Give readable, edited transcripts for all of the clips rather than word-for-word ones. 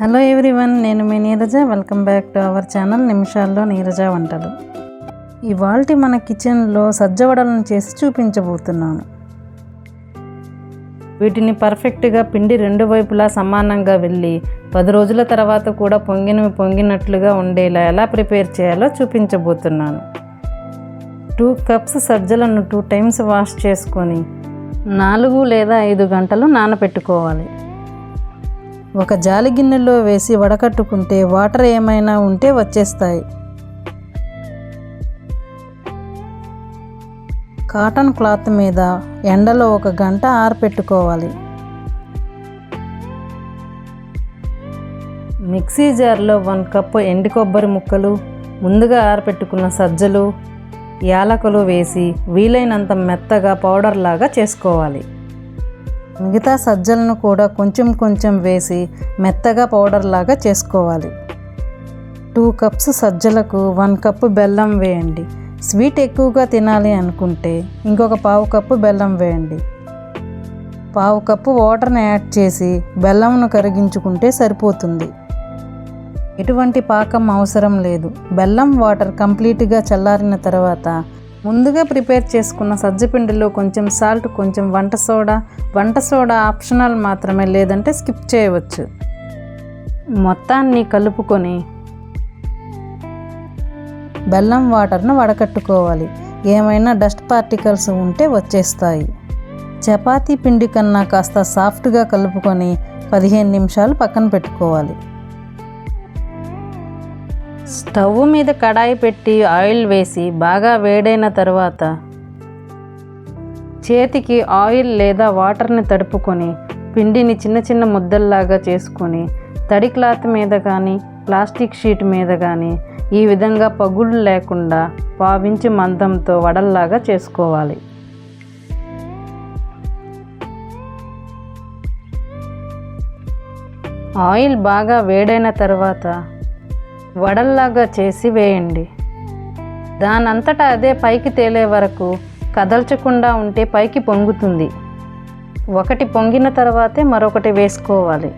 Hello everyone, నేను మీ Neeraja. Welcome back to our channel నిమిషాల్లో నీరజ వంటలు. ఇవాల్టి మన కిచెన్లో సజ్జ వడలను చేసి చూపించబోతున్నాను. వీటిని పర్ఫెక్ట్గా పిండి రెండు వైపులా సమానంగా వెళ్ళి 10 రోజుల తర్వాత కూడా పొంగినట్లుగా ఉండేలా ఎలా ప్రిపేర్ చేయాలో చూపించబోతున్నాను. 2 కప్స్ సజ్జలను 2 టైమ్స్ వాష్ చేసుకొని 4 లేదా 5 గంటలు నానబెట్టుకోవాలి. ఒక జాలి గిన్నెలో వేసి వడకట్టుకుంటే వాటర్ ఏమైనా ఉంటే వచ్చేస్తాయి. కాటన్ క్లాత్ మీద ఎండలో 1 గంట ఆరబెట్టుకోవాలి. మిక్సీ జార్లో 1 కప్పు ఎండు కొబ్బరి ముక్కలు, ముందుగా ఆరబెట్టుకున్న సజ్జలు, యాలకులు వేసి వీలైనంత మెత్తగా పౌడర్ లాగా చేసుకోవాలి. మిగతా సజ్జలను కూడా కొంచెం వేసి మెత్తగా పౌడర్ లాగా చేసుకోవాలి. 2 కప్స్ సజ్జలకు 1 కప్పు బెల్లం వేయండి. స్వీట్ ఎక్కువగా తినాలి అనుకుంటే ఇంకొక 1/2 కప్పు బెల్లం వేయండి. 1/2 కప్పు వాటర్ని యాడ్ చేసి బెల్లంను కరిగించుకుంటే సరిపోతుంది. ఎటువంటి పాకం అవసరం లేదు. బెల్లం వాటర్ కంప్లీట్గా చల్లారిన తర్వాత ముందుగా ప్రిపేర్ చేసుకున్న సజ్జపిండిలో కొంచెం సాల్ట్, కొంచెం వంట సోడా ఆప్షనల్ మాత్రమే, లేదంటే స్కిప్ చేయవచ్చు. మొత్తాన్ని కలుపుకొని బెల్లం వాటర్ను వడకట్టుకోవాలి. ఏమైనా డస్ట్ పార్టికల్స్ ఉంటే వచ్చేస్తాయి. చపాతీ పిండి కన్నా కాస్త సాఫ్ట్గా కలుపుకొని 15 నిమిషాలు పక్కన పెట్టుకోవాలి. స్టవ్ మీద కడాయి పెట్టి ఆయిల్ వేసి బాగా వేడైన తర్వాత చేతికి ఆయిల్ లేదా వాటర్ని తడుపుకొని పిండిని చిన్న ముద్దల్లాగా చేసుకొని తడి క్లాత్ మీద కానీ ప్లాస్టిక్ షీట్ మీద కానీ ఈ విధంగా పగుళ్ళు లేకుండా 1/2 ఇంచు మందంతో వడల్లాగా చేసుకోవాలి. ఆయిల్ బాగా వేడైన తర్వాత వడల్లాగా చేసి వేయండి. దానంతటా అదే పైకి తేలే వరకు కదల్చకుండా ఉంటే పైకి పొంగుతుంది. ఒకటి పొంగిన తర్వాతే మరొకటి వేసుకోవాలి.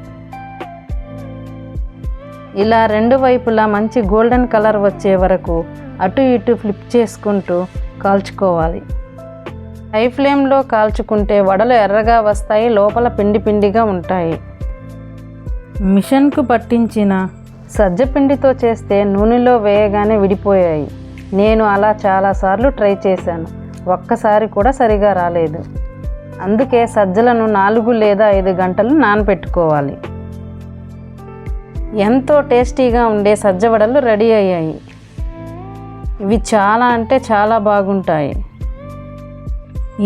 ఇలా 2 వైపులా మంచి గోల్డెన్ కలర్ వచ్చే వరకు అటు ఇటు ఫ్లిప్ చేసుకుంటూ కాల్చుకోవాలి. హై ఫ్లేమ్లో కాల్చుకుంటే వడలు ఎర్రగా వస్తాయి, లోపల పిండిగా ఉంటాయి. మిషన్కు పట్టించిన సజ్జపిండితో చేస్తే నూనెలో వేయగానే విడిపోయాయి. నేను అలా చాలాసార్లు ట్రై చేశాను, ఒక్కసారి కూడా సరిగా రాలేదు. అందుకే సజ్జలను 4 లేదా 5 గంటలు నానబెట్టుకోవాలి. ఎంతో టేస్టీగా ఉండే సజ్జ వడలు రెడీ అయ్యాయి. ఇవి చాలా అంటే చాలా బాగుంటాయి.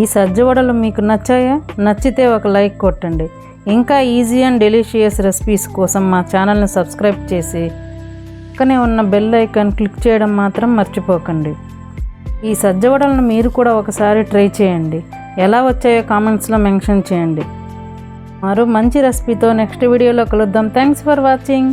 ఈ సజ్జ వడలు మీకు నచ్చాయా? నచ్చితే ఒక లైక్ కొట్టండి. ఇంకా ఈజీ అండ్ డెలిషియస్ రెసిపీస్ కోసం మా ఛానల్ని సబ్స్క్రైబ్ చేసి పక్కనే ఉన్న బెల్ ఐకాన్ క్లిక్ చేయడం మాత్రం మర్చిపోకండి. ఈ సజ్జ వడలను మీరు కూడా ఒకసారి ట్రై చేయండి. ఎలా వచ్చాయో కామెంట్స్లో మెన్షన్ చేయండి. మరో మంచి రెసిపీతో నెక్స్ట్ వీడియోలో కలుద్దాం. Thanks for watching.